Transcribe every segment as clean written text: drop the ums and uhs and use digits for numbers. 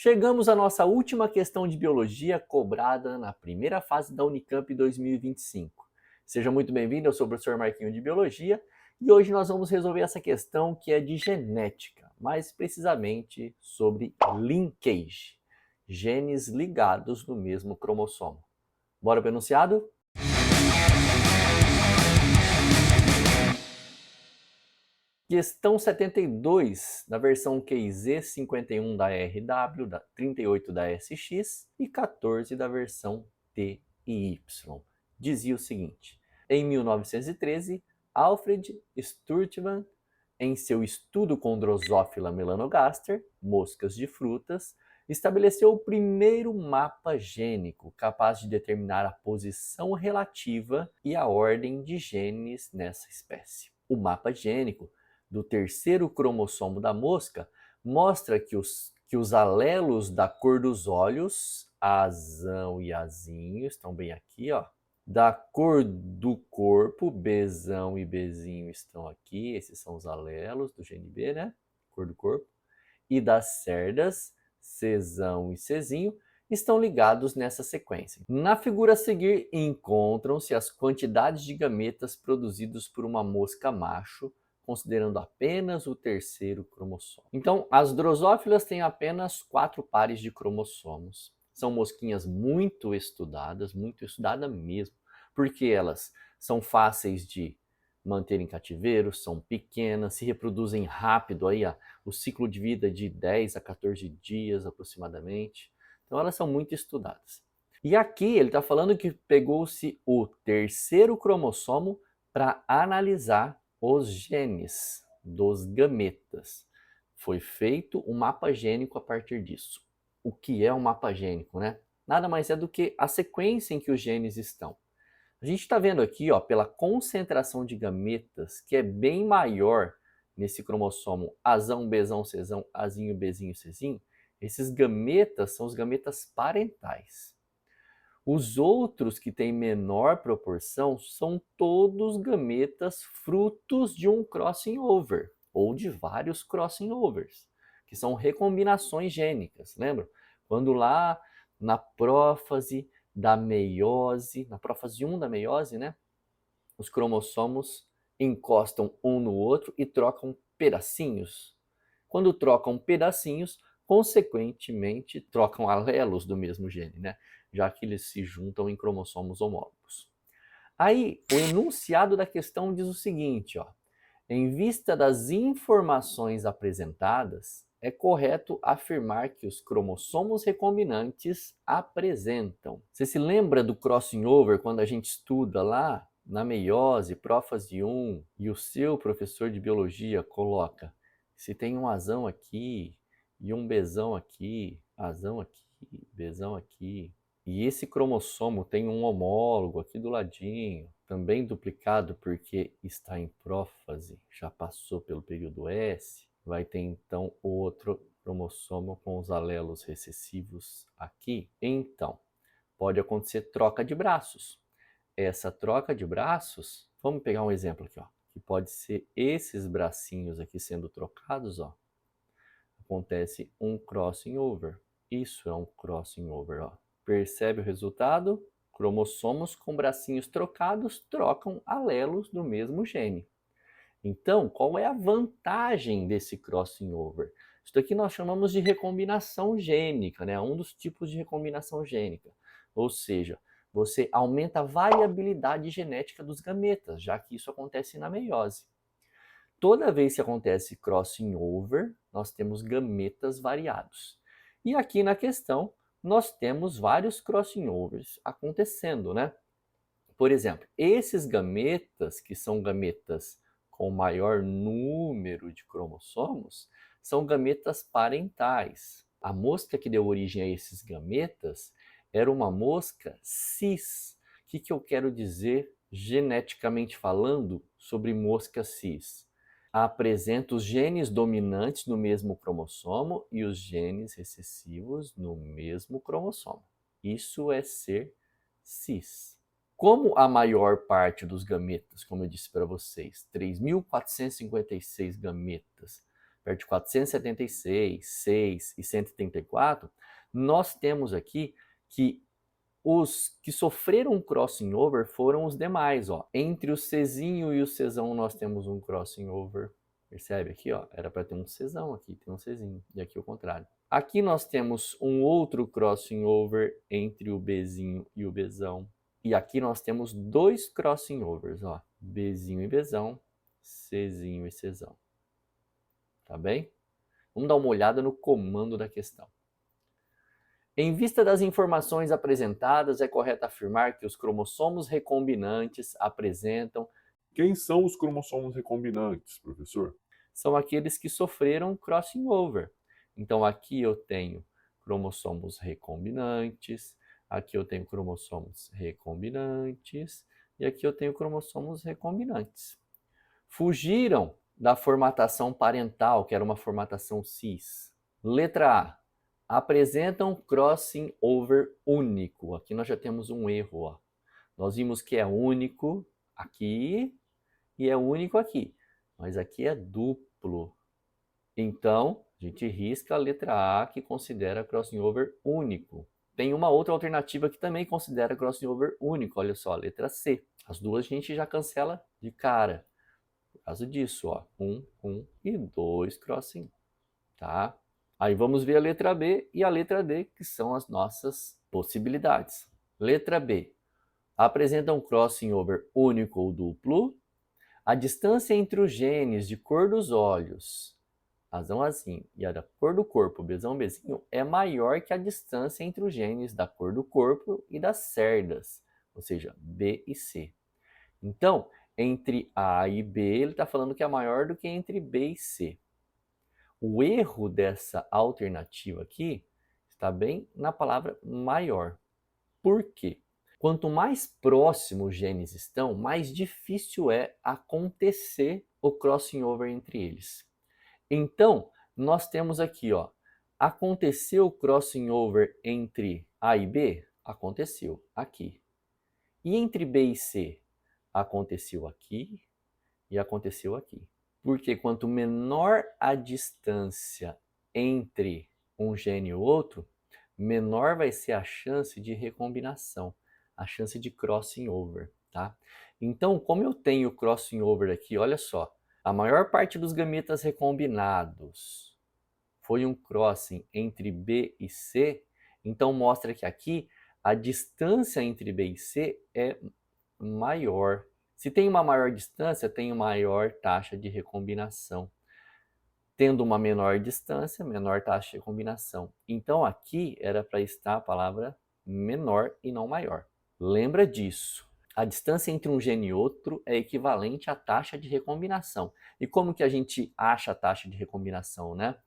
Chegamos à nossa última questão de biologia cobrada na primeira fase da Unicamp 2025. Seja muito bem-vindo, eu sou o professor Marquinho de Biologia e hoje nós vamos resolver essa questão que é de genética, mais precisamente sobre linkage, genes ligados no mesmo cromossomo. Bora para o enunciado? Questão 72, na versão QZ 51 da RW, da 38 da SX e 14 da versão TY. Dizia o seguinte: em 1913, Alfred Sturtevant, em seu estudo com Drosophila melanogaster, moscas de frutas, estabeleceu o primeiro mapa gênico capaz de determinar a posição relativa e a ordem de genes nessa espécie. O mapa gênico do terceiro cromossomo da mosca mostra que os alelos da cor dos olhos, azão e azinho, estão bem aqui, ó. Da cor do corpo, Bzão e Bzinho estão aqui, esses são os alelos do gene B, né? Cor do corpo. E das cerdas, Czão e Czinho, estão ligados nessa sequência. Na figura a seguir, encontram-se as quantidades de gametas produzidos por uma mosca macho, considerando apenas o terceiro cromossomo. Então, as drosófilas têm apenas 4 pares de cromossomos. São mosquinhas muito estudadas mesmo, porque elas são fáceis de manter em cativeiro, são pequenas, se reproduzem rápido, aí, o ciclo de vida de 10 a 14 dias aproximadamente. Então, elas são muito estudadas. E aqui ele está falando que pegou-se o terceiro cromossomo para analisar os genes dos gametas. Foi feito um mapa gênico a partir disso. O que é um mapa gênico, né? Nada mais é do que a sequência em que os genes estão. A gente está vendo aqui, ó, pela concentração de gametas, que é bem maior nesse cromossomo Azão, Bzão, Czão, Azinho, Bzinho, Czinho, esses gametas são os gametas parentais. Os outros que têm menor proporção são todos gametas frutos de um crossing over, ou de vários crossing overs, que são recombinações gênicas, lembram? Quando lá na prófase da meiose, na prófase 1 da meiose, né? Os cromossomos encostam um no outro e trocam pedacinhos. Quando trocam pedacinhos, consequentemente, trocam alelos do mesmo gene, né? Já que eles se juntam em cromossomos homólogos. Aí, o enunciado da questão diz o seguinte, ó. Em vista das informações apresentadas, é correto afirmar que os cromossomos recombinantes apresentam. Você se lembra do crossing over quando a gente estuda lá na meiose, prófase 1, e o seu professor de biologia coloca se tem um azão aqui e um bezão aqui, azão aqui, bezão aqui, e esse cromossomo tem um homólogo aqui do ladinho, também duplicado porque está em prófase, já passou pelo período S, vai ter então outro cromossomo com os alelos recessivos aqui. Então, pode acontecer troca de braços. Essa troca de braços, vamos pegar um exemplo aqui, ó, que pode ser esses bracinhos aqui sendo trocados, ó. Acontece um crossing over. Isso é um crossing over, ó. Percebe o resultado? Cromossomos com bracinhos trocados trocam alelos do mesmo gene. Então, qual é a vantagem desse crossing over? Isso daqui nós chamamos de recombinação gênica, né? Um dos tipos de recombinação gênica. Ou seja, você aumenta a variabilidade genética dos gametas, já que isso acontece na meiose. Toda vez que acontece crossing over, nós temos gametas variados. E aqui na questão, nós temos vários crossing overs acontecendo, né? Por exemplo, esses gametas, que são gametas com maior número de cromossomos, são gametas parentais. A mosca que deu origem a esses gametas era uma mosca cis. O que eu quero dizer geneticamente falando sobre mosca cis? Apresenta os genes dominantes no mesmo cromossomo e os genes recessivos no mesmo cromossomo. Isso é ser cis. Como a maior parte dos gametas, como eu disse para vocês, 3.456 gametas, perto de 476, 6 e 134, nós temos aqui que os que sofreram um crossing over foram os demais, ó. Entre o Czinho e o Czão nós temos um crossing over. Percebe aqui, ó? Era para ter um Czão aqui, tem um Czinho. E aqui o contrário. Aqui nós temos um outro crossing over entre o Bzinho e o Bzão. E aqui nós temos dois crossing overs, ó. Bzinho e Bzão, Czinho e Czão. Tá bem? Vamos dar uma olhada no comando da questão. Em vista das informações apresentadas, é correto afirmar que os cromossomos recombinantes apresentam... Quem são os cromossomos recombinantes, professor? São aqueles que sofreram crossing over. Então, aqui eu tenho cromossomos recombinantes, aqui eu tenho cromossomos recombinantes, e aqui eu tenho cromossomos recombinantes. Fugiram da formatação parental, que era uma formatação cis. Letra A. Apresentam crossing over único. Aqui nós já temos um erro, ó. Nós vimos que é único aqui e é único aqui, mas aqui é duplo. Então, a gente risca a letra A, que considera crossing over único. Tem uma outra alternativa que também considera crossing over único, olha só, a letra C. As duas a gente já cancela de cara. Por causa disso, ó, 1 e 2 crossing, tá? Aí vamos ver a letra B e a letra D, que são as nossas possibilidades. Letra B. Apresentam crossing over único ou duplo. A distância entre os genes de cor dos olhos, Azão Azinho, e a da cor do corpo, Bzão Bzinho, é maior que a distância entre os genes da cor do corpo e das cerdas, ou seja, B e C. Então, entre A e B, ele está falando que é maior do que entre B e C. O erro dessa alternativa aqui está bem na palavra maior. Por quê? Quanto mais próximos os genes estão, mais difícil é acontecer o crossing over entre eles. Então, nós temos aqui, ó, aconteceu o crossing over entre A e B? Aconteceu aqui. E entre B e C? Aconteceu aqui e aconteceu aqui. Porque quanto menor a distância entre um gene e o outro, menor vai ser a chance de recombinação, a chance de crossing over, tá? Então, como eu tenho crossing over aqui, olha só, a maior parte dos gametas recombinados foi um crossing entre B e C, então mostra que aqui a distância entre B e C é maior. Se tem uma maior distância, tem maior taxa de recombinação. Tendo uma menor distância, menor taxa de recombinação. Então aqui era para estar a palavra menor e não maior. Lembra disso. A distância entre um gene e outro é equivalente à taxa de recombinação. E como que a gente acha a taxa de recombinação, né?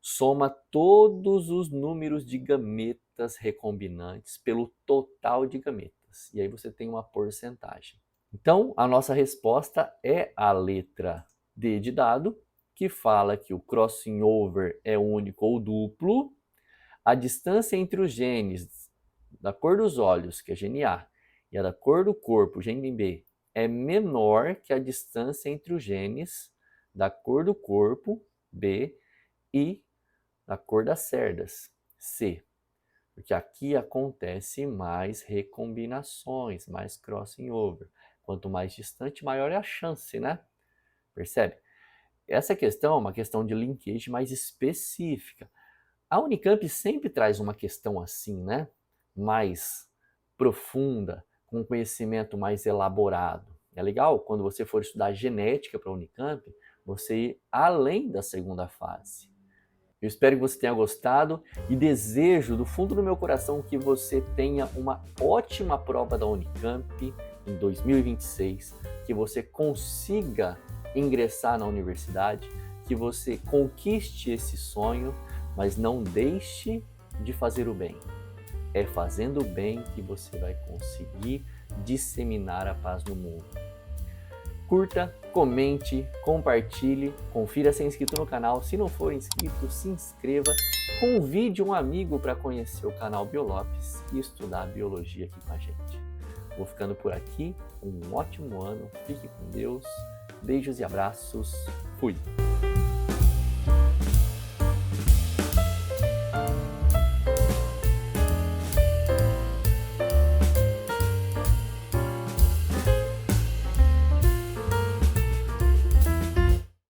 Soma todos os números de gametas recombinantes pelo total de gametas. E aí você tem uma porcentagem. Então, a nossa resposta é a letra D de dado, que fala que o crossing over é único ou duplo. A distância entre os genes da cor dos olhos, que é gene A, e a da cor do corpo, gene B, é menor que a distância entre os genes da cor do corpo, B, e da cor das cerdas, C. Porque aqui acontece mais recombinações, mais crossing over. Quanto mais distante, maior é a chance, né? Percebe? Essa questão é uma questão de linkage mais específica. A Unicamp sempre traz uma questão assim, né? Mais profunda, com um conhecimento mais elaborado. É legal quando você for estudar genética para a Unicamp, você ir além da segunda fase. Eu espero que você tenha gostado e desejo do fundo do meu coração que você tenha uma ótima prova da Unicamp em 2026, que você consiga ingressar na universidade, que você conquiste esse sonho, mas não deixe de fazer o bem. É fazendo o bem que você vai conseguir disseminar a paz no mundo. Curta, comente, compartilhe, confira se é inscrito no canal. Se não for inscrito, se inscreva. Convide um amigo para conhecer o canal Biolopes e estudar biologia aqui com a gente. Vou ficando por aqui. Um ótimo ano. Fique com Deus. Beijos e abraços. Fui!